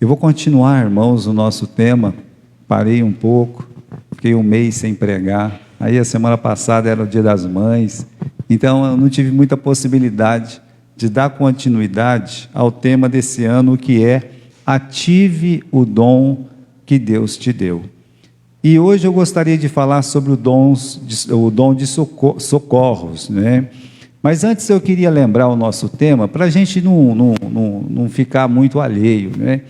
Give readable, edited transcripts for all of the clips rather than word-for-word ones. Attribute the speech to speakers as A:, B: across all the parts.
A: Eu vou continuar, irmãos, o nosso tema. Parei um pouco, fiquei um mês sem pregar. Aí a semana passada era o Dia das Mães, então eu não tive muita possibilidade de dar continuidade ao tema desse ano, que é ative o dom que Deus te deu. E hoje eu gostaria de falar sobre o dom de socorros, né? Mas antes eu queria lembrar o nosso tema, para a gente não ficar muito alheio, né?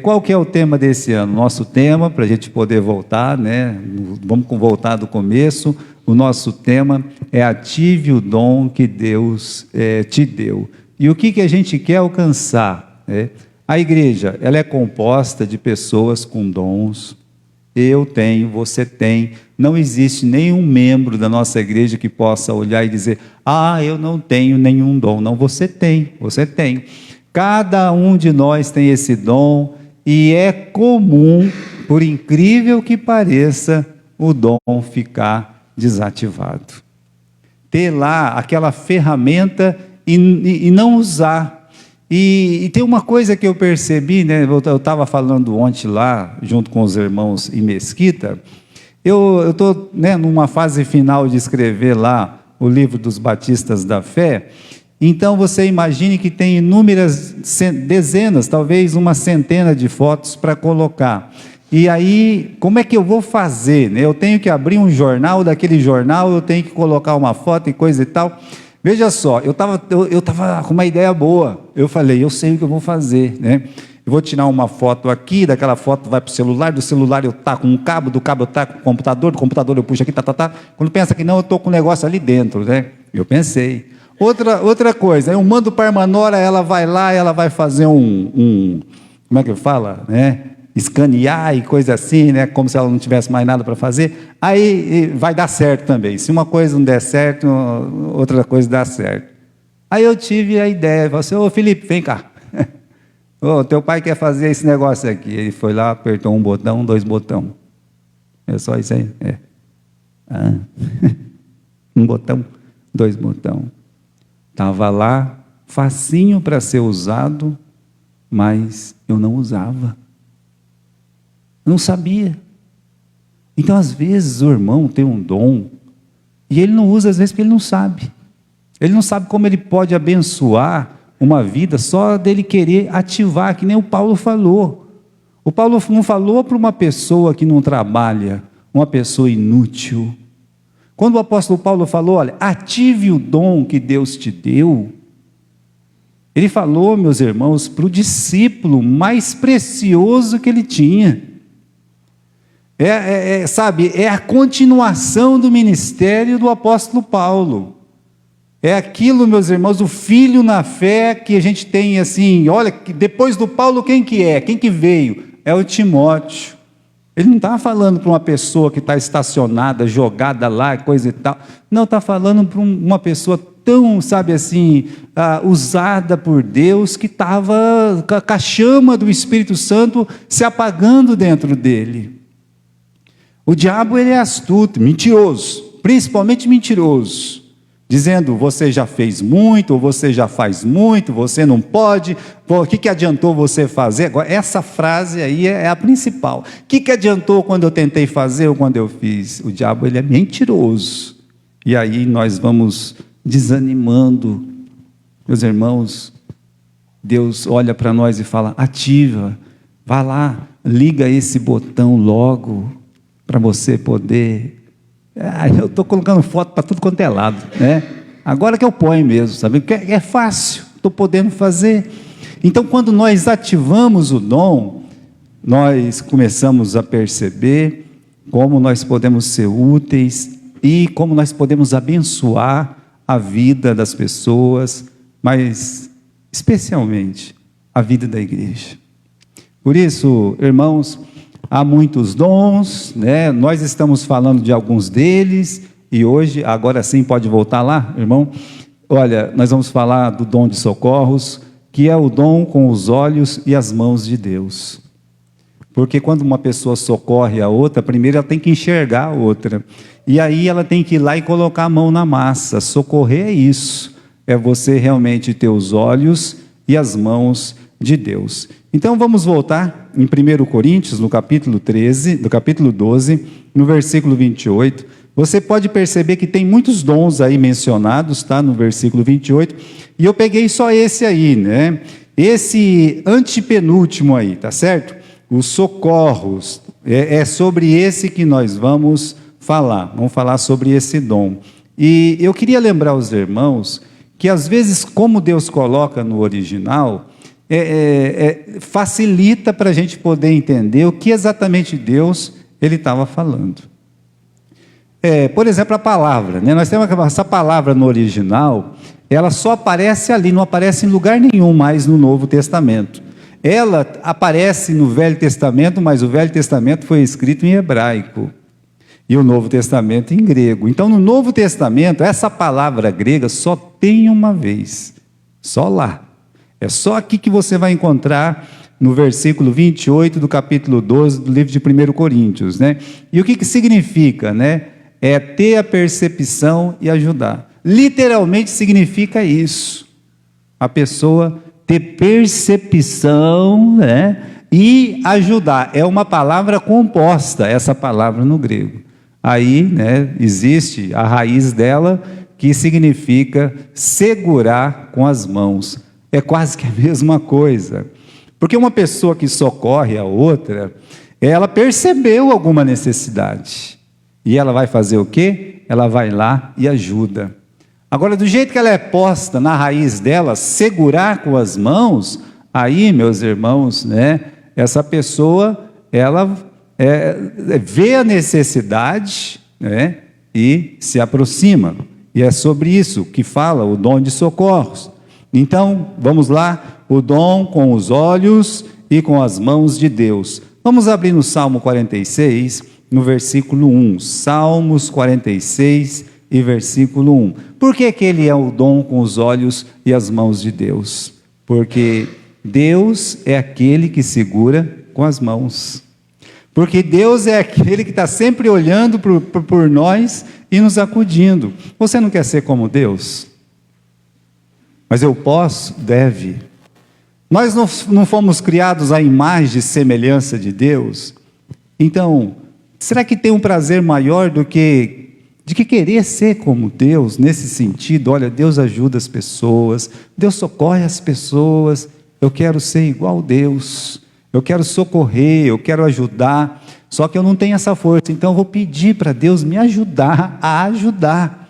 A: Qual que é o tema desse ano? Nosso tema, para a gente poder voltar, né? Vamos voltar do começo. O nosso tema é ative o dom que Deus te deu. E o que a gente quer alcançar, né? A igreja, ela é composta de pessoas com dons. Eu tenho, você tem. Não existe nenhum membro da nossa igreja que possa olhar e dizer: ah, eu não tenho nenhum dom. Não, você tem, você tem. Cada um de nós tem esse dom, e é comum, por incrível que pareça, o dom ficar desativado. Ter lá aquela ferramenta e não usar. E tem uma coisa que eu percebi, né? Eu estava falando ontem lá, junto com os irmãos em Mesquita. Eu estou, né, numa fase final de escrever lá o livro dos Batistas da Fé. Então você imagine que tem inúmeras dezenas, talvez uma centena de fotos para colocar. E aí, como é que eu vou fazer, né? Eu tenho que abrir um jornal, daquele jornal eu tenho que colocar uma foto e coisa e tal. Veja só, eu tava com uma ideia boa. Eu falei, eu sei o que eu vou fazer, né? Eu vou tirar uma foto aqui, daquela foto vai para o celular, do celular eu taco um cabo, do cabo eu taco o computador, do computador eu puxo aqui, tá. Quando pensa que não, eu estou com um negócio ali dentro, né? Eu pensei. Outra coisa, eu mando para a irmã Nora, ela vai lá, ela vai fazer como é que fala, né? Escanear e coisa assim, né? Como se ela não tivesse mais nada para fazer. Aí vai dar certo também. Se uma coisa não der certo, outra coisa dá certo. Aí eu tive a ideia, falei assim: ô Felipe, vem cá. Ô, teu pai quer fazer esse negócio aqui. Ele foi lá, apertou um botão, 2 botões. É só isso aí? É. Ah. 1 botão, 2 botões. Estava lá, facinho para ser usado, mas eu não usava. Eu não sabia. Então, às vezes, o irmão tem um dom, e ele não usa, às vezes, porque ele não sabe. Ele não sabe como ele pode abençoar uma vida só dele querer ativar, que nem o Paulo falou. O Paulo não falou para uma pessoa que não trabalha, uma pessoa inútil. Quando o apóstolo Paulo falou, olha, ative o dom que Deus te deu, ele falou, meus irmãos, para o discípulo mais precioso que ele tinha. Sabe, é a continuação do ministério do apóstolo Paulo. É aquilo, meus irmãos, o filho na fé que a gente tem assim, olha, depois do Paulo quem que é? Quem que veio? É o Timóteo. Ele não está falando para uma pessoa que está estacionada, jogada lá, coisa e tal. Não, está falando para uma pessoa tão, sabe assim, usada por Deus, que estava com a chama do Espírito Santo se apagando dentro dele. O diabo, ele é astuto, mentiroso, principalmente mentiroso, dizendo, você já fez muito, ou você já faz muito, você não pode, o que adiantou você fazer? Agora, essa frase aí é a principal. O que adiantou quando eu tentei fazer ou quando eu fiz? O diabo, ele é mentiroso. E aí nós vamos desanimando. Meus irmãos, Deus olha para nós e fala, ativa, vá lá, liga esse botão logo, para você poder... eu estou colocando foto para tudo quanto é lado, né? Agora que eu ponho mesmo, sabe? Porque é fácil, estou podendo fazer. Então, quando nós ativamos o dom, nós começamos a perceber como nós podemos ser úteis e como nós podemos abençoar a vida das pessoas, mas especialmente a vida da igreja. Por isso, irmãos, há muitos dons, né? Nós estamos falando de alguns deles, e hoje, agora sim, pode voltar lá, irmão? Olha, nós vamos falar do dom de socorros, que é o dom com os olhos e as mãos de Deus. Porque quando uma pessoa socorre a outra, primeiro ela tem que enxergar a outra, e aí ela tem que ir lá e colocar a mão na massa. Socorrer é isso, é você realmente ter os olhos e as mãos de Deus. Então vamos voltar em 1 Coríntios, no capítulo 13, no capítulo 12, no versículo 28. Você pode perceber que tem muitos dons aí mencionados, tá? No versículo 28, e eu peguei só esse aí, né? Esse antepenúltimo aí, tá certo? Os socorros, é sobre esse que nós vamos falar sobre esse dom. E eu queria lembrar aos irmãos que às vezes, como Deus coloca no original, facilita para a gente poder entender o que exatamente Deus ele estava falando. Por exemplo, a palavra, né? Nós temos essa palavra no original, ela só aparece ali, não aparece em lugar nenhum mais no Novo Testamento. Ela aparece no Velho Testamento, mas o Velho Testamento foi escrito em hebraico e o Novo Testamento em grego. Então, no Novo Testamento, essa palavra grega só tem uma vez, só lá. É só aqui que você vai encontrar no versículo 28 do capítulo 12 do livro de 1 Coríntios, né? E o que significa, né? É ter a percepção e ajudar. Literalmente significa isso. A pessoa ter percepção, né? E ajudar. É uma palavra composta, essa palavra no grego. Aí, né, existe a raiz dela, que significa segurar com as mãos. É quase que a mesma coisa. Porque uma pessoa que socorre a outra, ela percebeu alguma necessidade. E ela vai fazer o quê? Ela vai lá e ajuda. Agora, do jeito que ela é posta na raiz dela, segurar com as mãos, aí, meus irmãos, né, essa pessoa, ela vê a necessidade, né, e se aproxima. E é sobre isso que fala o dom de socorros. Então, vamos lá, o dom com os olhos e com as mãos de Deus. Vamos abrir no Salmo 46, no versículo 1. Salmos 46 e versículo 1. Por que ele é o dom com os olhos e as mãos de Deus? Porque Deus é aquele que segura com as mãos. Porque Deus é aquele que está sempre olhando por nós e nos acudindo. Você não quer ser como Deus? Mas eu posso, deve. Nós não fomos criados à imagem e semelhança de Deus? Então, será que tem um prazer maior de que querer ser como Deus, nesse sentido? Olha, Deus ajuda as pessoas, Deus socorre as pessoas, eu quero ser igual a Deus, eu quero socorrer, eu quero ajudar, só que eu não tenho essa força, então eu vou pedir para Deus me ajudar a ajudar.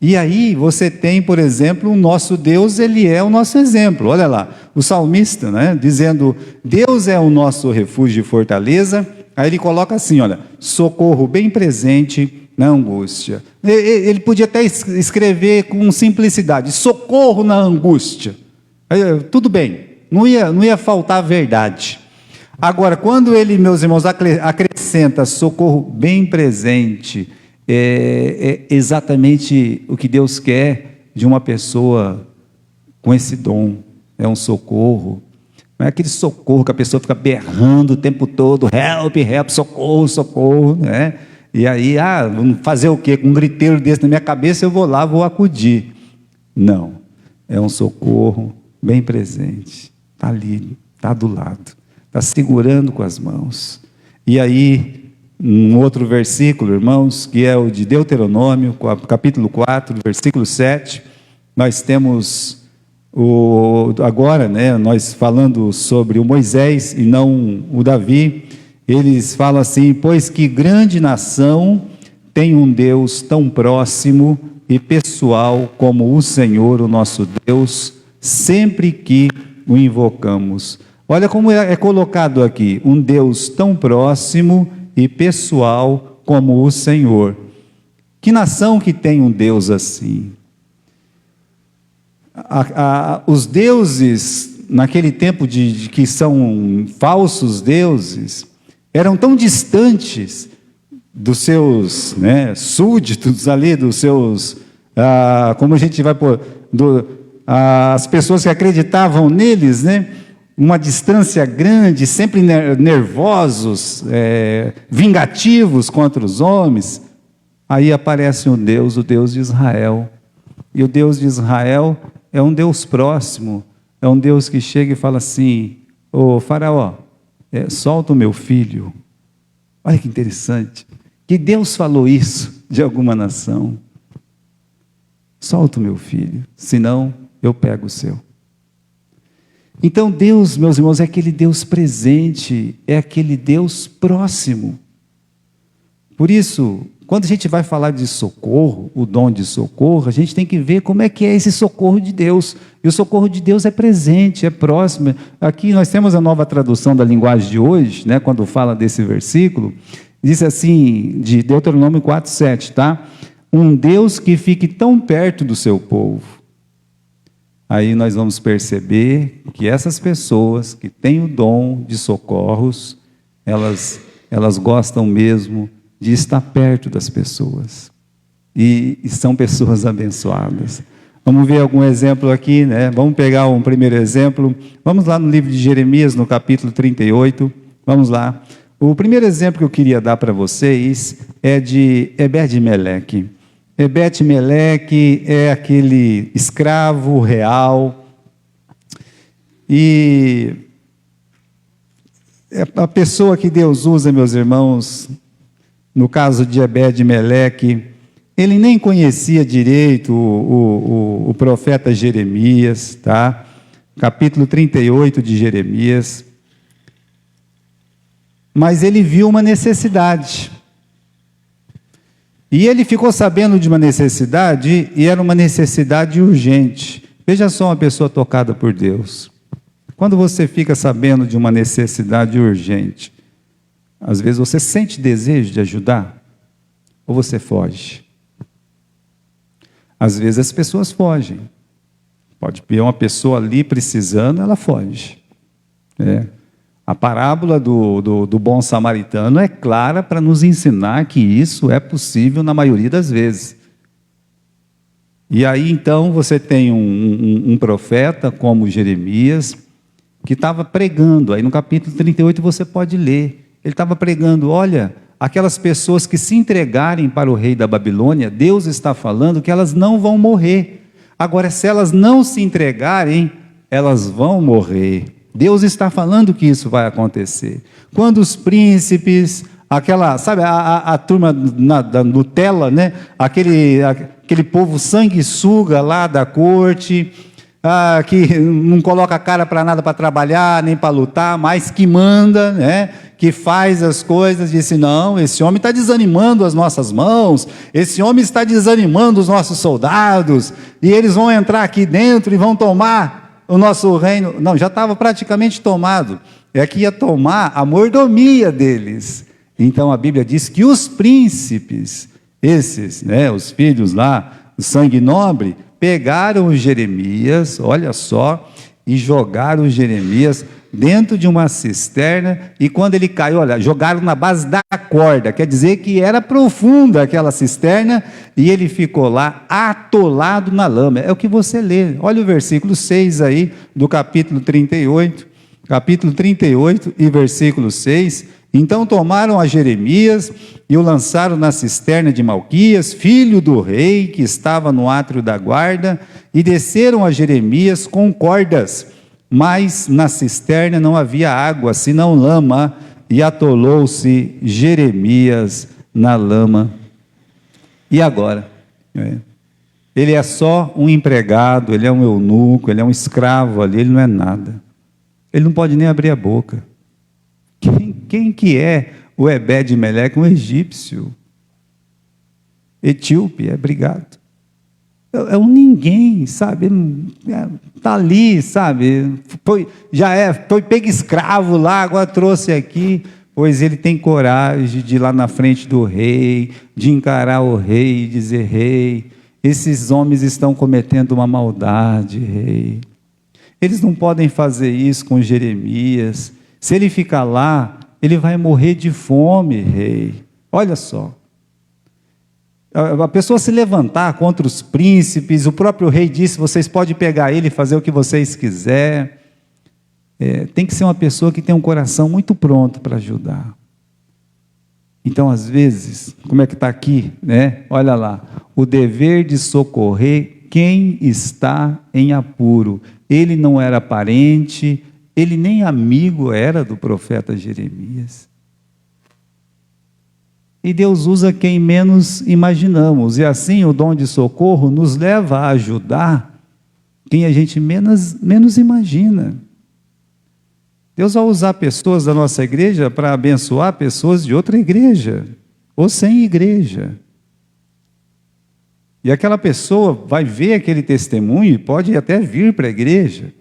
A: E aí você tem, por exemplo, o nosso Deus, ele é o nosso exemplo. Olha lá, o salmista, né, dizendo, Deus é o nosso refúgio e fortaleza. Aí ele coloca assim, olha, socorro bem presente na angústia. Ele podia até escrever com simplicidade, socorro na angústia. Tudo bem, não ia faltar a verdade. Agora, quando ele, meus irmãos, acrescenta socorro bem presente, é exatamente o que Deus quer de uma pessoa com esse dom. É um socorro. Não é aquele socorro que a pessoa fica berrando o tempo todo, help, help, socorro, socorro, né? E aí, vamos fazer o quê? Com um griteiro desse na minha cabeça, eu vou lá, vou acudir. Não, é um socorro bem presente. Está ali, está do lado, está segurando com as mãos. E aí, um outro versículo, irmãos, que é o de Deuteronômio, capítulo 4, versículo 7, nós temos agora, né, nós falando sobre o Moisés e não o Davi, eles falam assim, pois que grande nação tem um Deus tão próximo e pessoal como o Senhor, o nosso Deus, sempre que o invocamos. Olha como é colocado aqui, um Deus tão próximo e pessoal como o Senhor. Que nação que tem um Deus assim? Os deuses, naquele tempo que são falsos deuses, eram tão distantes dos seus, né, súditos ali, dos seus, como a gente vai pôr, as pessoas que acreditavam neles, né? Uma distância grande, sempre nervosos, vingativos contra os homens. Aí aparece o Deus de Israel. E o Deus de Israel é um Deus próximo, É um Deus que chega e fala assim: ô Faraó, solta o meu filho. Olha que interessante, que Deus falou isso de alguma nação. Solta o meu filho, senão eu pego o seu. Então Deus, meus irmãos, é aquele Deus presente, é aquele Deus próximo. Por isso, quando a gente vai falar de socorro, o dom de socorro, a gente tem que ver como é que é esse socorro de Deus. E o socorro de Deus é presente, é próximo. Aqui nós temos a nova tradução da linguagem de hoje, né, quando fala desse versículo, diz assim, de Deuteronômio 4:7, tá? Um Deus que fique tão perto do seu povo. Aí nós vamos perceber que essas pessoas que têm o dom de socorros, elas gostam mesmo de estar perto das pessoas. E são pessoas abençoadas. Vamos ver algum exemplo aqui, né? Vamos pegar um primeiro exemplo. Vamos lá no livro de Jeremias, no capítulo 38. Vamos lá. O primeiro exemplo que eu queria dar para vocês é de Ebed-Meleque. Ebed-Meleque é aquele escravo real. E a pessoa que Deus usa, meus irmãos, no caso de Ebed-Meleque, ele nem conhecia direito o profeta Jeremias, tá? Capítulo 38 de Jeremias. Mas ele viu uma necessidade. E ele ficou sabendo de uma necessidade, e era uma necessidade urgente. Veja só uma pessoa tocada por Deus. Quando você fica sabendo de uma necessidade urgente, às vezes você sente desejo de ajudar, ou você foge. Às vezes as pessoas fogem. Pode ver uma pessoa ali precisando, ela foge. A parábola do bom samaritano é clara para nos ensinar que isso é possível na maioria das vezes. E aí então você tem um profeta como Jeremias, que estava pregando, aí no capítulo 38 você pode ler, ele estava pregando, olha, aquelas pessoas que se entregarem para o rei da Babilônia, Deus está falando que elas não vão morrer. Agora, se elas não se entregarem, elas vão morrer. Deus está falando que isso vai acontecer. Quando os príncipes, sabe, a turma da Nutella, né? Aquele povo sanguessuga lá da corte, que não coloca a cara para nada para trabalhar, nem para lutar, mas que manda, né? Que faz as coisas, disse, não, esse homem está desanimando as nossas mãos, esse homem está desanimando os nossos soldados, e eles vão entrar aqui dentro e vão tomar o nosso reino. Não, já estava praticamente tomado, é que ia tomar a mordomia deles. Então a Bíblia diz que os príncipes, esses, né, os filhos lá, o sangue nobre, pegaram o Jeremias, olha só, e jogaram o Jeremias dentro de uma cisterna, e quando ele caiu, olha, jogaram na base da corda, quer dizer que era profunda aquela cisterna, e ele ficou lá atolado na lama. É o que você lê, olha o versículo 6 aí, do capítulo 38 e versículo 6, então tomaram a Jeremias e o lançaram na cisterna de Malquias, filho do rei, que estava no átrio da guarda, e desceram a Jeremias com cordas, mas na cisterna não havia água, senão lama, e atolou-se Jeremias na lama. E agora? Ele é só um empregado, ele é um eunuco, ele é um escravo ali, ele não é nada. Ele não pode nem abrir a boca. Quem que é o Ebed-Meleque? Um egípcio. Etíope, obrigado. É um ninguém, sabe? Está ali, sabe? Foi pego escravo lá, agora trouxe aqui. Pois ele tem coragem de ir lá na frente do rei, de encarar o rei e dizer, rei, esses homens estão cometendo uma maldade, rei. Eles não podem fazer isso com Jeremias. Se ele ficar lá, ele vai morrer de fome, rei. Olha só. A pessoa se levantar contra os príncipes, o próprio rei disse, vocês podem pegar ele e fazer o que vocês quiserem. Tem que ser uma pessoa que tem um coração muito pronto para ajudar. Então, às vezes, como é que está aqui, né? Olha lá, o dever de socorrer quem está em apuro. ele não era parente, ele nem amigo era do profeta Jeremias. E Deus usa quem menos imaginamos, e assim o dom de socorro nos leva a ajudar quem a gente menos imagina. Deus vai usar pessoas da nossa igreja para abençoar pessoas de outra igreja, ou sem igreja. E aquela pessoa vai ver aquele testemunho e pode até vir para a igreja.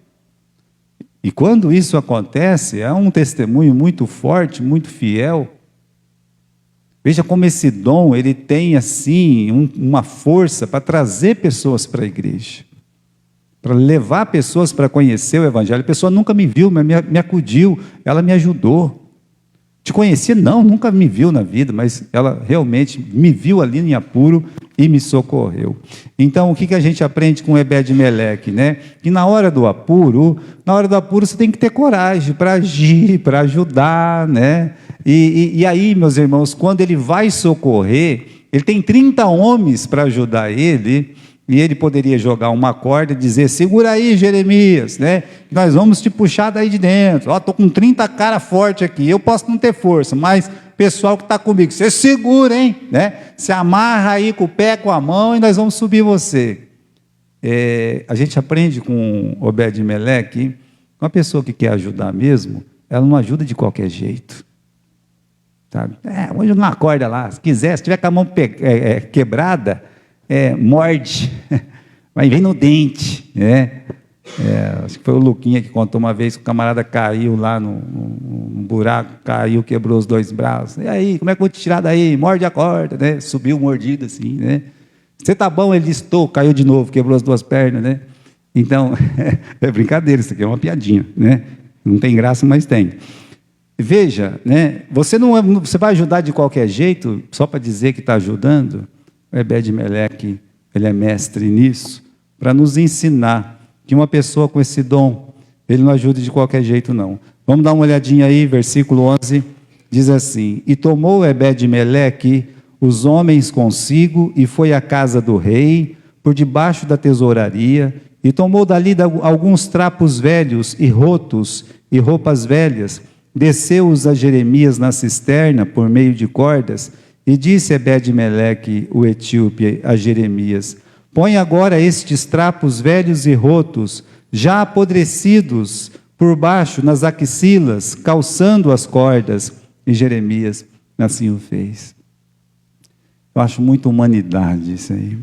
A: E quando isso acontece, é um testemunho muito forte, muito fiel. Veja como esse dom, ele tem assim, uma força para trazer pessoas para a igreja. Para levar pessoas para conhecer o Evangelho. A pessoa nunca me viu, mas me acudiu, ela me ajudou. Te conhecia? Não, nunca me viu na vida, mas ela realmente me viu ali em apuro e me socorreu. Então, o que a gente aprende com Ebed-Meleque, né? Que na hora do apuro você tem que ter coragem para agir, para ajudar, né? E aí, meus irmãos, quando ele vai socorrer, ele tem 30 homens para ajudar ele, e ele poderia jogar uma corda e dizer: segura aí, Jeremias, né? Nós vamos te puxar daí de dentro. Ó, estou com 30 cara forte aqui, eu posso não ter força, mas pessoal que está comigo, você segura, hein? Né? Se amarra aí com o pé, com a mão, e nós vamos subir você. A gente aprende com Obed-Meleque, uma pessoa que quer ajudar mesmo, ela não ajuda de qualquer jeito. Sabe? Hoje numa corda lá, se quiser, se tiver com a mão quebrada, morde, mas vem no dente, né? Acho que foi o Luquinha que contou uma vez que o camarada caiu lá num buraco, caiu, quebrou os 2 braços. E aí, como é que eu vou te tirar daí? Morde a corda, né? Subiu mordido assim, né? Você tá bom? Ele estou, caiu de novo, quebrou as 2 pernas, né? Então, é brincadeira, isso aqui é uma piadinha, né? Não tem graça, mas tem. Veja, né? Você vai ajudar de qualquer jeito, só para dizer que está ajudando. O Ebed-Meleque, ele é mestre nisso, para nos ensinar que uma pessoa com esse dom, ele não ajuda de qualquer jeito não. Vamos dar uma olhadinha aí, versículo 11, diz assim: e tomou Ebed-Meleque os homens consigo, e foi à casa do rei, por debaixo da tesouraria, e tomou dali alguns trapos velhos e rotos, e roupas velhas, desceu-os a Jeremias na cisterna, por meio de cordas, e disse Ebed-Meleque, o etíope, a Jeremias: põe agora estes trapos velhos e rotos, já apodrecidos, por baixo, nas axilas, calçando as cordas. E Jeremias assim o fez. Eu acho muita humanidade isso aí.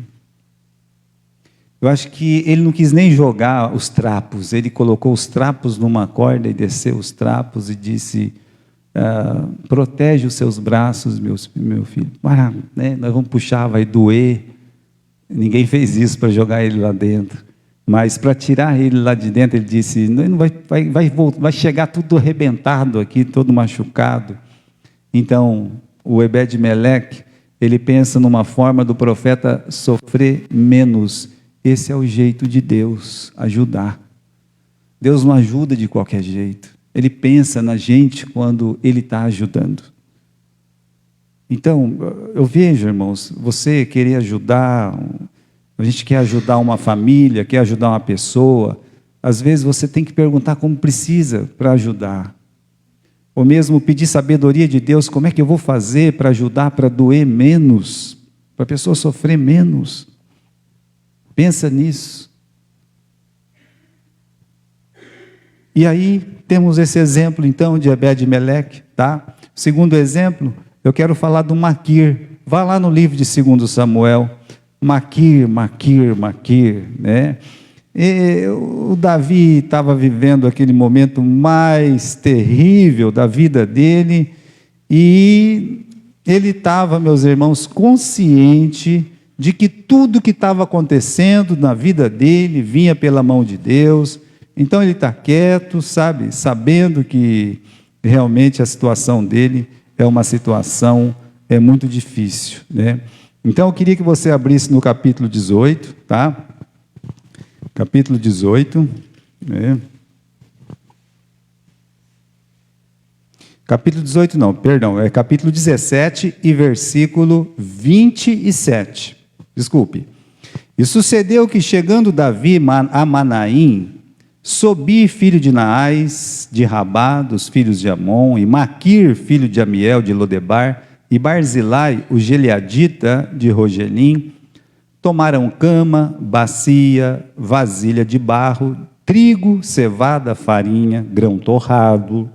A: Eu acho que ele não quis nem jogar os trapos, ele colocou os trapos numa corda e desceu os trapos e disse: protege os seus braços, meu filho. Né, nós vamos puxar, vai doer. Ninguém fez isso para jogar ele lá dentro, mas para tirar ele lá de dentro, ele disse: não vai chegar tudo arrebentado aqui, todo machucado. Então, o Ebed-Meleque, ele pensa numa forma do profeta sofrer menos. Esse é o jeito de Deus ajudar. Deus não ajuda de qualquer jeito. Ele pensa na gente quando Ele está ajudando. Então, eu vejo, irmãos, você querer ajudar, a gente quer ajudar uma família, quer ajudar uma pessoa, às vezes você tem que perguntar como precisa para ajudar. Ou mesmo pedir sabedoria de Deus, como é que eu vou fazer para ajudar, para doer menos, para a pessoa sofrer menos. Pensa nisso. E aí, temos esse exemplo, então, de Ebed-Meleque, tá? Segundo exemplo, eu quero falar do Maquir. Vá lá no livro de 2 Samuel. Maquir, né? E o Davi estava vivendo aquele momento mais terrível da vida dele, e ele estava, meus irmãos, consciente de que tudo que estava acontecendo na vida dele vinha pela mão de Deus. Então ele está quieto, sabe, sabendo que realmente a situação dele é uma situação muito difícil, né? Então eu queria que você abrisse no capítulo 18, tá? Capítulo 18, né? Capítulo 18 não, perdão, é capítulo 17 e versículo 27. Desculpe. E sucedeu que, chegando Davi a Manaim, Sobi, filho de Naás, de Rabá, dos filhos de Amon, e Maquir, filho de Amiel, de Lodebar, e Barzilai, o Gileadita, de Rogelim, tomaram cama, bacia, vasilha de barro, trigo, cevada, farinha, grão torrado,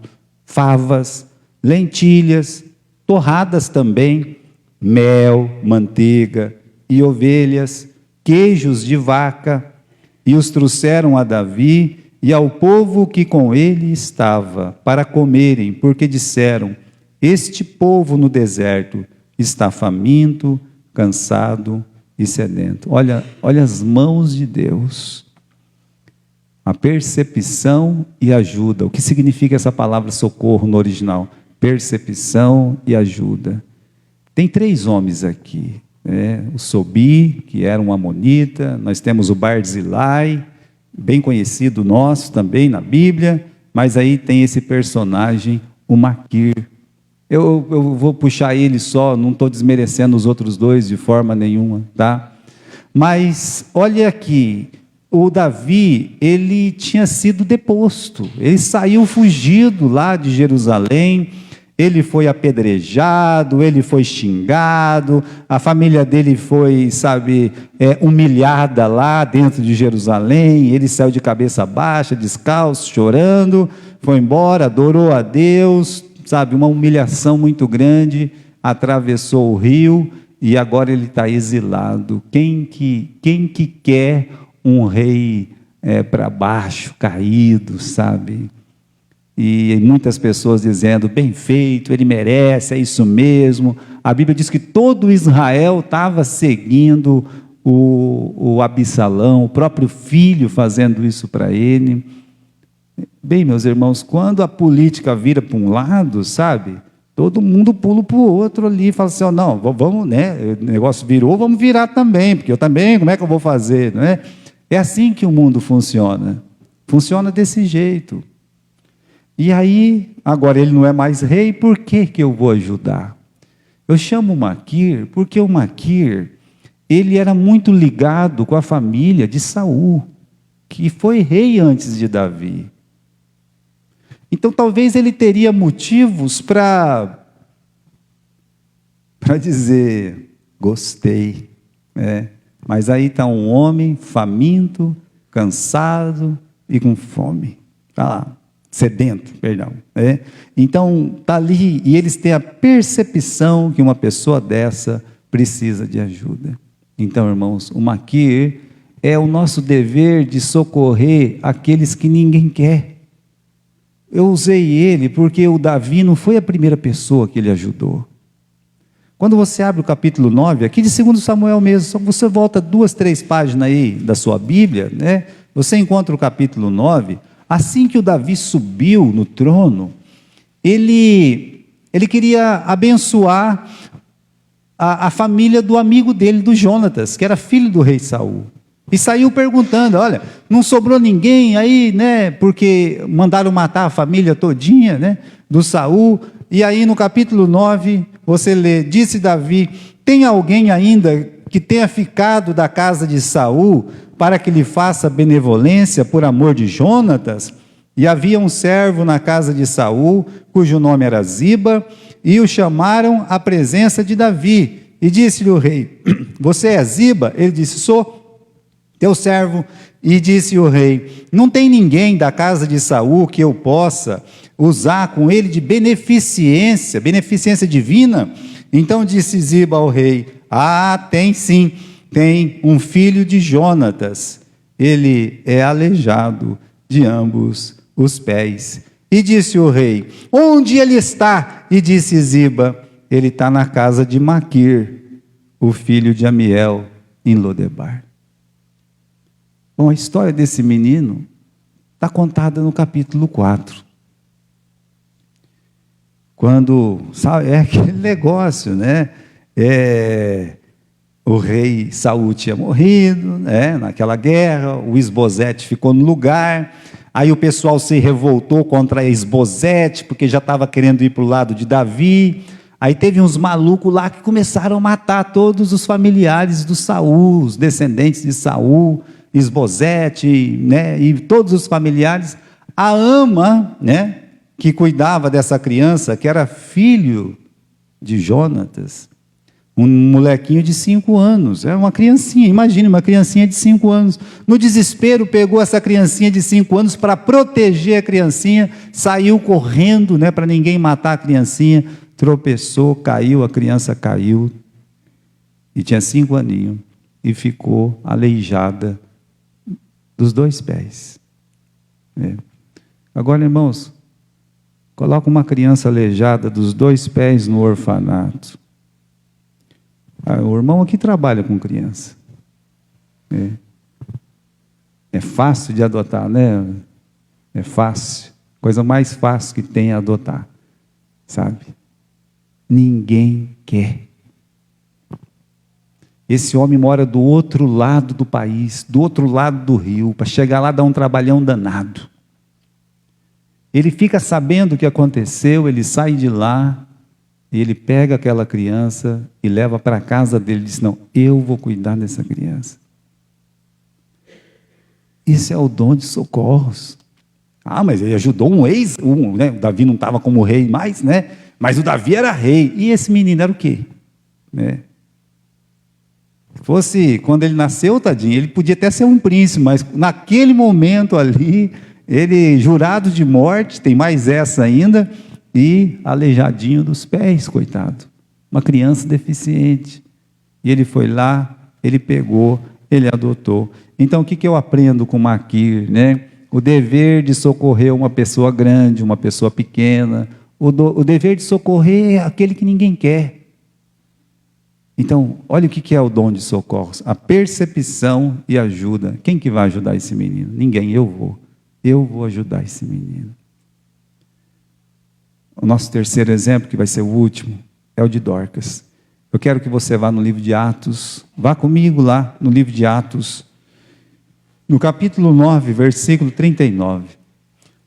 A: favas, lentilhas, torradas também, mel, manteiga e ovelhas, queijos de vaca, e os trouxeram a Davi e ao povo que com ele estava, para comerem, porque disseram: este povo no deserto está faminto, cansado e sedento. Olha as mãos de Deus. A percepção e ajuda. O que significa essa palavra socorro no original? Percepção e ajuda. Tem 3 homens aqui. O Sobi, que era um amonita, nós temos o Barzilai, bem conhecido nosso também na Bíblia, mas aí tem esse personagem, o Maquir. Eu vou puxar ele só, não estou desmerecendo os outros 2 de forma nenhuma, tá? Mas olha aqui, o Davi, ele tinha sido deposto, ele saiu fugido lá de Jerusalém, ele foi apedrejado, ele foi xingado, a família dele foi, humilhada lá dentro de Jerusalém, ele saiu de cabeça baixa, descalço, chorando, foi embora, adorou a Deus, uma humilhação muito grande, atravessou o rio e agora ele está exilado. Quem que quer um rei para baixo, caído, E muitas pessoas dizendo: bem feito, ele merece, é isso mesmo. A Bíblia diz que todo Israel estava seguindo o Absalão, o próprio filho fazendo isso para ele. Bem, meus irmãos, quando a política vira para um lado, todo mundo pula para o outro ali, fala assim: não, vamos, o negócio virou, vamos virar também, porque eu também, como é que eu vou fazer, não é? É assim que o mundo funciona desse jeito. E aí, agora ele não é mais rei, por que eu vou ajudar? Eu chamo o Maquir, porque o Maquir, ele era muito ligado com a família de Saul, que foi rei antes de Davi. Então talvez ele teria motivos para dizer: gostei, mas aí está um homem faminto, cansado e com fome, está lá. Sedento, perdão. Então, está ali, e eles têm a percepção que uma pessoa dessa precisa de ajuda. Então, irmãos, o Maquir é o nosso dever de socorrer aqueles que ninguém quer. Eu usei ele porque o Davi não foi a primeira pessoa que ele ajudou. Quando você abre o capítulo 9, aqui de 2 Samuel mesmo, só você volta 2, 3 páginas aí da sua Bíblia, você encontra o capítulo 9, assim que o Davi subiu no trono, ele queria abençoar a família do amigo dele, do Jonatas, que era filho do rei Saul. E saiu perguntando: olha, não sobrou ninguém aí, porque mandaram matar a família todinha, do Saul. E aí no capítulo 9, você lê: disse Davi: tem alguém ainda que tenha ficado da casa de Saul, para que lhe faça benevolência por amor de Jonatas? E havia um servo na casa de Saul, cujo nome era Ziba, e o chamaram à presença de Davi. E disse-lhe o rei: você é Ziba? Ele disse: sou teu servo. E disse o rei: não tem ninguém da casa de Saul que eu possa usar com ele de beneficência divina? Então disse Ziba ao rei: tem sim, tem um filho de Jonatas, ele é aleijado de ambos os pés. E disse o rei: onde ele está? E disse Ziba: ele está na casa de Maquir, o filho de Amiel, em Lodebar. Bom, a história desse menino está contada no capítulo 4. Quando, é aquele negócio, o rei Saul tinha morrido, naquela guerra, o Isbosete ficou no lugar, aí o pessoal se revoltou contra Isbosete, porque já estava querendo ir para o lado de Davi, aí teve uns malucos lá que começaram a matar todos os familiares do Saul, os descendentes de Saul, Esbozete, né, e todos os familiares, a ama, né, que cuidava dessa criança, que era filho de Jonatas, um molequinho de 5 anos, é uma criancinha, imagine uma criancinha de 5 anos, no desespero pegou essa criancinha de 5 anos para proteger a criancinha, saiu correndo, né, para ninguém matar a criancinha, tropeçou, caiu, a criança caiu, e tinha 5 aninhos, e ficou aleijada dos 2 pés. Agora, irmãos, coloca uma criança aleijada dos 2 pés no orfanato. O irmão aqui trabalha com criança. É fácil de adotar, né? É fácil. Coisa mais fácil que tem é adotar. Sabe? Ninguém quer. Esse homem mora do outro lado do país, do outro lado do rio, para chegar lá dar um trabalhão danado. Ele fica sabendo o que aconteceu, ele sai de lá, e ele pega aquela criança e leva para a casa dele e diz, não, eu vou cuidar dessa criança. Isso é o dom de socorros. Mas ele ajudou né? O Davi não estava como rei mais, né? Mas o Davi era rei. E esse menino era o quê? Né? Se fosse quando ele nasceu, tadinho, ele podia até ser um príncipe, mas naquele momento ali, ele jurado de morte, tem mais essa ainda, e aleijadinho dos pés, coitado. Uma criança deficiente. E ele foi lá, ele pegou, ele adotou. Então, o que eu aprendo com Maquir, né? O dever de socorrer uma pessoa grande, uma pessoa pequena. O dever de socorrer é aquele que ninguém quer. Então, olha o que é o dom de socorros. A percepção e ajuda. Quem que vai ajudar esse menino? Ninguém, eu vou. Eu vou ajudar esse menino. O nosso terceiro exemplo, que vai ser o último, é o de Dorcas. Eu quero que você vá no livro de Atos, vá comigo lá no livro de Atos, no capítulo 9, versículo 39.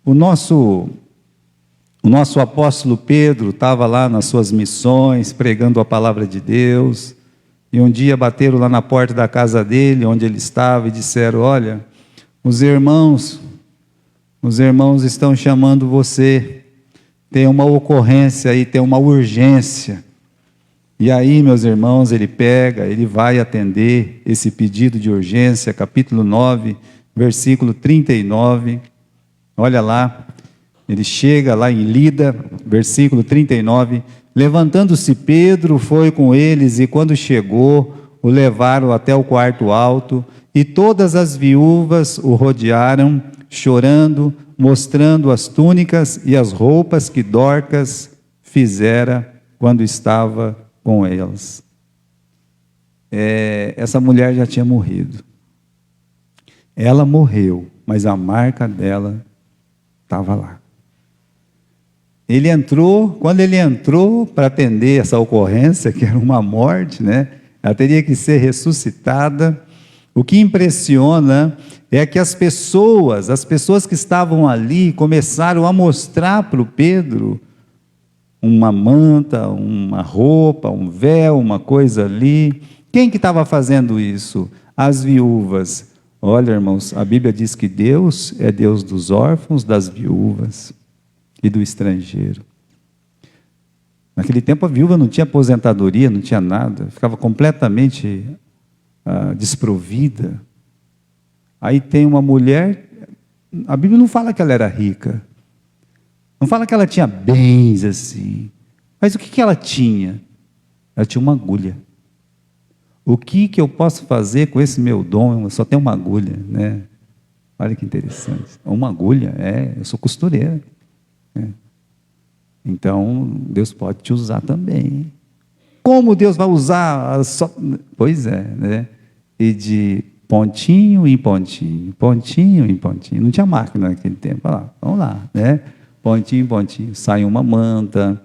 A: O nosso apóstolo Pedro estava lá nas suas missões, pregando a palavra de Deus, e um dia bateram lá na porta da casa dele, onde ele estava, e disseram, olha, os irmãos estão chamando você, tem uma ocorrência aí, tem uma urgência. E aí, meus irmãos, ele vai atender esse pedido de urgência, capítulo 9, versículo 39. Olha lá, ele chega lá em Lida, versículo 39. Levantando-se Pedro, foi com eles, e quando chegou, o levaram até o quarto alto, e todas as viúvas o rodearam, chorando, mostrando as túnicas e as roupas que Dorcas fizera quando estava com elas. Essa mulher já tinha morrido. Ela morreu, mas a marca dela estava lá. Quando ele entrou para atender essa ocorrência, que era uma morte, né? Ela teria que ser ressuscitada. O que impressiona é que as pessoas que estavam ali começaram a mostrar para o Pedro uma manta, uma roupa, um véu, uma coisa ali. Quem que estava fazendo isso? As viúvas. Olha, irmãos, a Bíblia diz que Deus é Deus dos órfãos, das viúvas e do estrangeiro. Naquele tempo a viúva não tinha aposentadoria, não tinha nada, ficava completamente desprovida. Aí tem uma mulher, a Bíblia não fala que ela era rica, não fala que ela tinha bens assim, mas o que ela tinha? Ela tinha uma agulha. O que eu posso fazer com esse meu dom? Eu só tenho uma agulha, né? Olha que interessante. Uma agulha, eu sou costureira. Então, Deus pode te usar também. Como Deus vai usar? Pois é, né? E de pontinho em pontinho, pontinho em pontinho. Não tinha máquina naquele tempo. Olha lá, vamos lá, né? Pontinho em pontinho. Sai uma manta,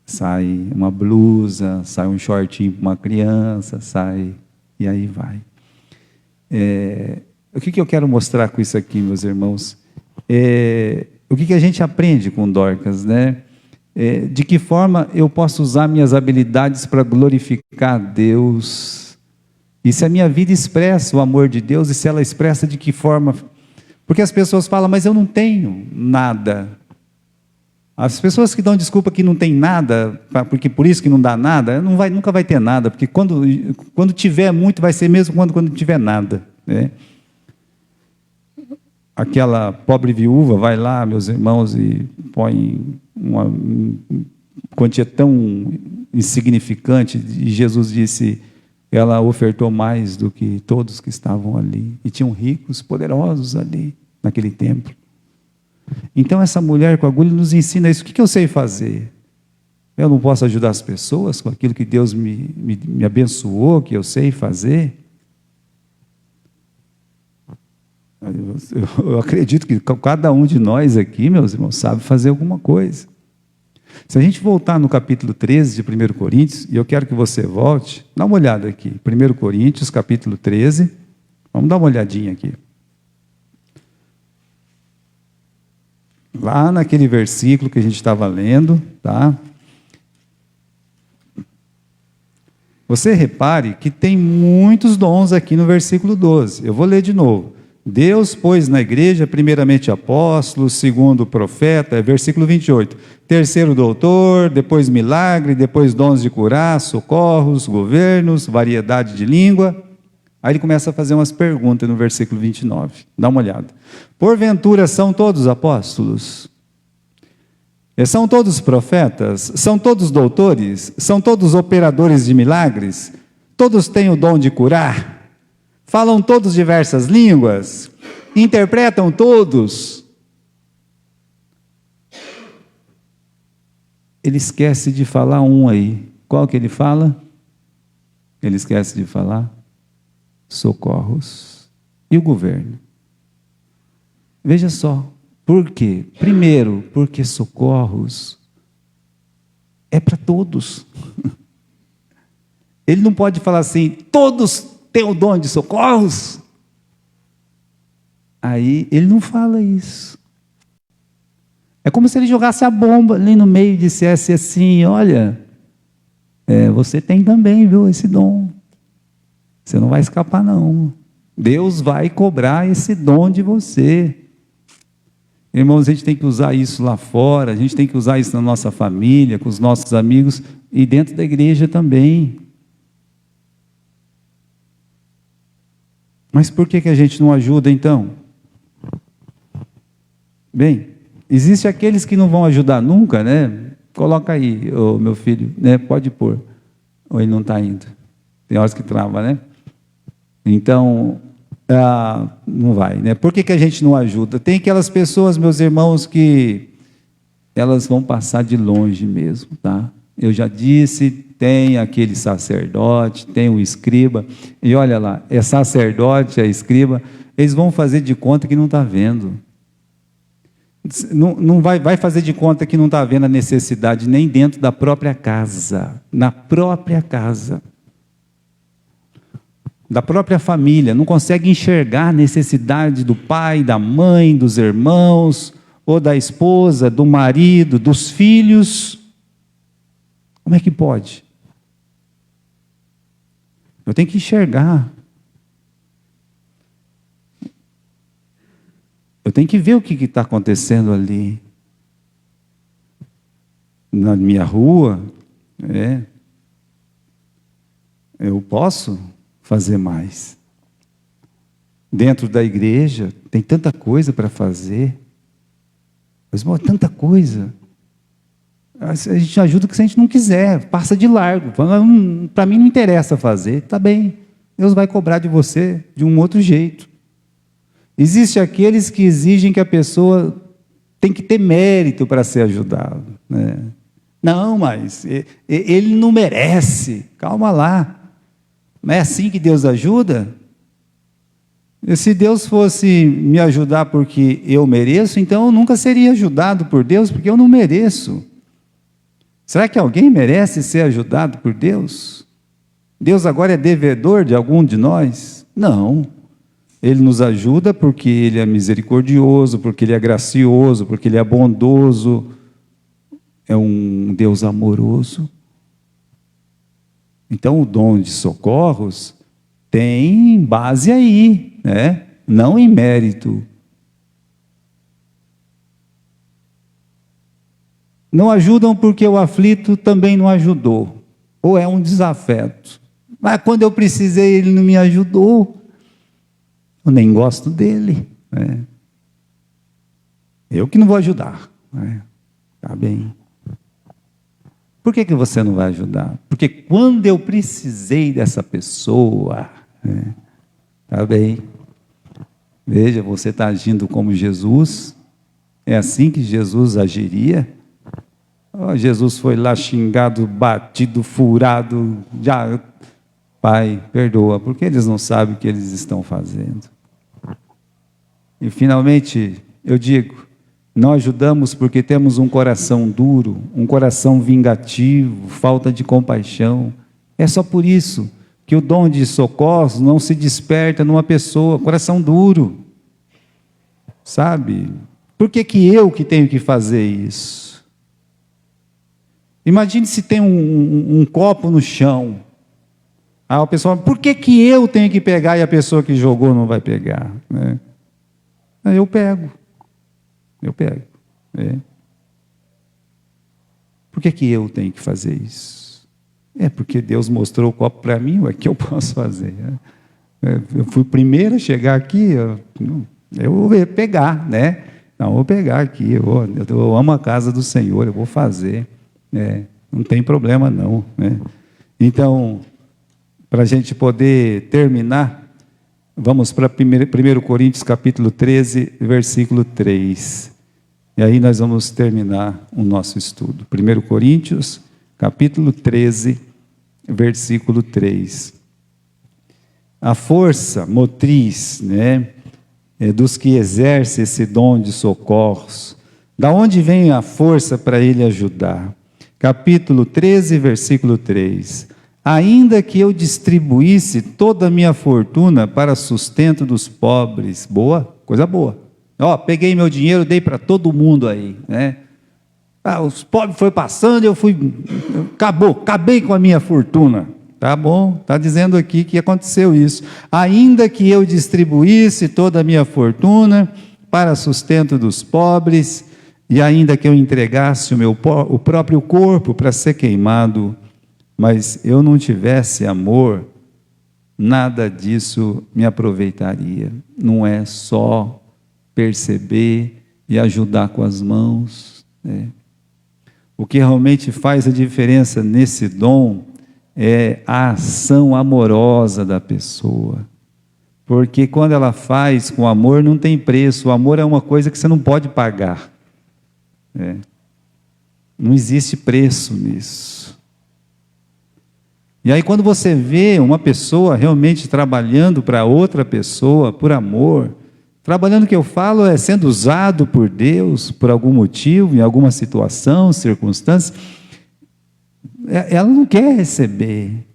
A: sai uma blusa, sai um shortinho para uma criança, e aí vai. O que eu quero mostrar com isso aqui, meus irmãos? O que a gente aprende com Dorcas, né? De que forma eu posso usar minhas habilidades para glorificar a Deus E se a minha vida expressa o amor de Deus, e se ela expressa de que forma? Porque as pessoas falam, mas eu não tenho nada. As pessoas que dão desculpa que não tem nada, porque por isso que não dá nada, nunca vai ter nada, porque quando tiver muito, vai ser mesmo quando tiver nada, né? Aquela pobre viúva vai lá, meus irmãos, e põe uma quantia tão insignificante, e Jesus disse, ela ofertou mais do que todos que estavam ali, e tinham ricos, poderosos ali, naquele templo. Então essa mulher com a agulha nos ensina isso. O que eu sei fazer? Eu não posso ajudar as pessoas com aquilo que Deus me abençoou, que eu sei fazer? Eu acredito que cada um de nós aqui, meus irmãos, sabe fazer alguma coisa. Se a gente voltar no capítulo 13 de 1 Coríntios, e eu quero que você volte, dá uma olhada aqui, 1 Coríntios, capítulo 13, vamos dar uma olhadinha aqui. Lá naquele versículo que a gente estava lendo, tá? Você repare que tem muitos dons aqui no versículo 12. Eu vou ler de novo. Deus pôs na igreja, primeiramente apóstolos, segundo profeta, versículo 28. Terceiro doutor, depois milagre, depois dons de curar, socorros, governos, variedade de língua. Aí ele começa a fazer umas perguntas no versículo 29. Dá uma olhada. Porventura são todos apóstolos? São todos profetas? São todos doutores? São todos operadores de milagres? Todos têm o dom de curar? Falam todos diversas línguas? Interpretam todos? Ele esquece de falar um aí. Qual que ele fala? Ele esquece de falar socorros. E o governo? Veja só. Por quê? Primeiro, porque socorros é para todos. Ele não pode falar assim, todos têm o dom de socorros. Aí ele não fala isso. É como se ele jogasse a bomba ali no meio e dissesse assim, olha, você tem também, viu, esse dom. Você não vai escapar não. Deus vai cobrar esse dom de você. Irmãos, a gente tem que usar isso lá fora, a gente tem que usar isso na nossa família, com os nossos amigos e dentro da igreja também. Mas por que a gente não ajuda então? Bem, existem aqueles que não vão ajudar nunca, né? Coloca aí, meu filho, né? Pode pôr. Ou ele não está indo. Tem horas que trava, né? Então, não vai, né? Por que a gente não ajuda? Tem aquelas pessoas, meus irmãos, que elas vão passar de longe mesmo, tá? Eu já disse, tem aquele sacerdote, tem o escriba, e olha lá, é sacerdote, é escriba, eles vão fazer de conta que não está vendo. Não vai fazer de conta que não está vendo a necessidade nem dentro da própria casa, na própria casa, da própria família, não consegue enxergar a necessidade do pai, da mãe, dos irmãos, ou da esposa, do marido, dos filhos. Como é que pode? Eu tenho que enxergar. Eu tenho que ver o que está acontecendo ali. Na minha rua, eu posso fazer mais. Dentro da igreja, tem tanta coisa para fazer. Mas, irmão, tanta coisa. A gente ajuda que se a gente não quiser, passa de largo. Para mim não interessa fazer. Tá bem, Deus vai cobrar de você de um outro jeito. Existem aqueles que exigem que a pessoa tem que ter mérito para ser ajudado, né? Não, mas ele não merece. Calma lá. Não é assim que Deus ajuda? E se Deus fosse me ajudar porque eu mereço, então eu nunca seria ajudado por Deus, porque eu não mereço. Será que alguém merece ser ajudado por Deus? Deus agora é devedor de algum de nós? Não. Ele nos ajuda porque Ele é misericordioso, porque Ele é gracioso, porque Ele é bondoso. É um Deus amoroso. Então o dom de socorros tem base aí, né? Não em mérito. Não ajudam porque o aflito também não ajudou, ou é um desafeto. Mas quando eu precisei, ele não me ajudou. Eu nem gosto dele, né? Eu que não vou ajudar, né? Tá bem. Por que você não vai ajudar? Porque quando eu precisei dessa pessoa, né? Tá bem. Veja, você está agindo como Jesus. É assim que Jesus agiria? Oh, Jesus foi lá xingado, batido, furado. Já, Pai, perdoa, porque eles não sabem o que eles estão fazendo. E finalmente, eu digo, não ajudamos porque temos um coração duro, um coração vingativo, falta de compaixão. É só por isso que o dom de socorro não se desperta numa pessoa, coração duro. Sabe? Por que eu que tenho que fazer isso? Imagine se tem um copo no chão. Aí a pessoa, por que eu tenho que pegar e a pessoa que jogou não vai pegar? Né? Aí eu pego. É. Por que eu tenho que fazer isso? É porque Deus mostrou o copo para mim, o que eu posso fazer? Eu fui o primeiro a chegar aqui, eu vou pegar, né? Não, eu vou pegar aqui, eu amo a casa do Senhor, eu vou fazer. Não tem problema não. Né? Então, para a gente poder terminar, vamos para 1 Coríntios capítulo 13, versículo 3. E aí nós vamos terminar o nosso estudo. 1 Coríntios, capítulo 13, versículo 3. A força motriz, né, dos que exercem esse dom de socorros, da onde vem a força para ele ajudar? Capítulo 13, versículo 3. Ainda que eu distribuísse toda a minha fortuna para sustento dos pobres, boa, coisa boa. Peguei meu dinheiro, dei para todo mundo aí, né? Os pobres foi passando, acabei com a minha fortuna. Tá bom, está dizendo aqui que aconteceu isso. Ainda que eu distribuísse toda a minha fortuna para sustento dos pobres, e ainda que eu entregasse o próprio corpo para ser queimado, mas eu não tivesse amor, nada disso me aproveitaria. Não é só perceber e ajudar com as mãos. O que realmente faz a diferença nesse dom é a ação amorosa da pessoa. Porque quando ela faz com amor, não tem preço. O amor é uma coisa que você não pode pagar. Não existe preço nisso. E aí quando você vê uma pessoa realmente trabalhando para outra pessoa, por amor, trabalhando, que eu falo, é sendo usado por Deus, por algum motivo, em alguma situação, circunstância, ela não quer receber.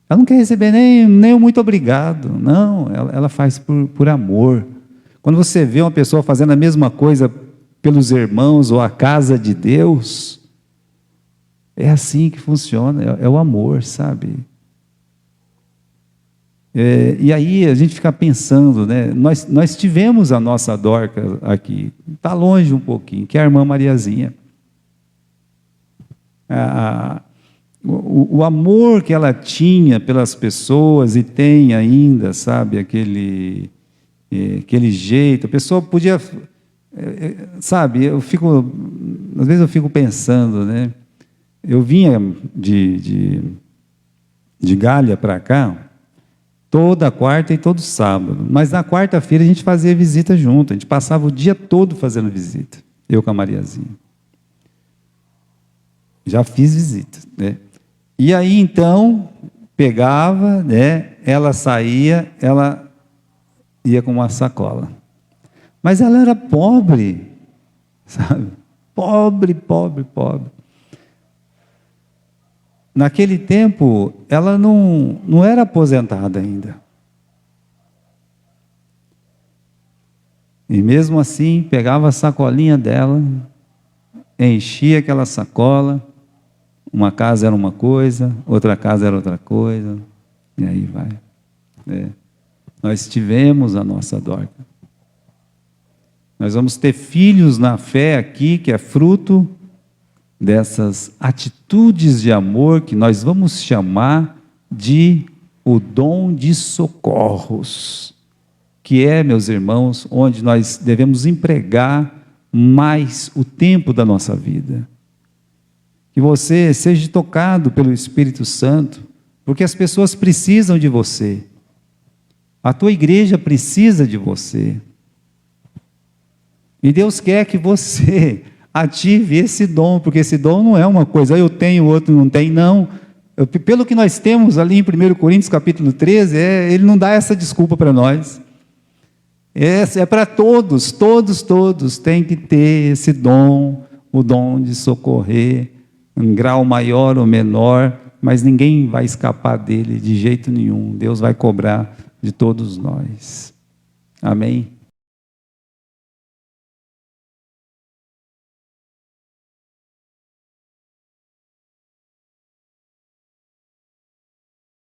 A: Ela não quer receber nem o muito obrigado. Não, ela faz por amor. Quando você vê uma pessoa fazendo a mesma coisa pelos irmãos ou a casa de Deus, é assim que funciona, é o amor, sabe? E aí a gente fica pensando, né? Nós tivemos a nossa Dorca aqui, está longe um pouquinho, que é a irmã Mariazinha. O amor que ela tinha pelas pessoas e tem ainda, sabe? Aquele jeito, a pessoa podia, sabe? Às vezes eu fico pensando, né? Eu vinha de Galha para cá, toda quarta e todo sábado. Mas na quarta-feira a gente fazia visita junto. A gente passava o dia todo fazendo visita. Eu com a Mariazinha. Já fiz visita, né? E aí então, pegava, né? Ela saía, ela ia com uma sacola. Mas ela era pobre, sabe? Pobre. Naquele tempo, ela não era aposentada ainda. E mesmo assim, pegava a sacolinha dela, enchia aquela sacola, uma casa era uma coisa, outra casa era outra coisa, e aí vai. Nós tivemos a nossa Dorca. Nós vamos ter filhos na fé aqui, que é fruto dessas atitudes de amor que nós vamos chamar de o dom de socorros, que é, meus irmãos, onde nós devemos empregar mais o tempo da nossa vida. Que você seja tocado pelo Espírito Santo, porque as pessoas precisam de você. A tua igreja precisa de você. E Deus quer que você ative esse dom, porque esse dom não é uma coisa, eu tenho, o outro não tem, não. Pelo que nós temos ali em 1 Coríntios capítulo 13, ele não dá essa desculpa para nós. É para todos, todos têm que ter esse dom, o dom de socorrer, um grau maior ou menor, mas ninguém vai escapar dele de jeito nenhum. Deus vai cobrar de todos nós. Amém?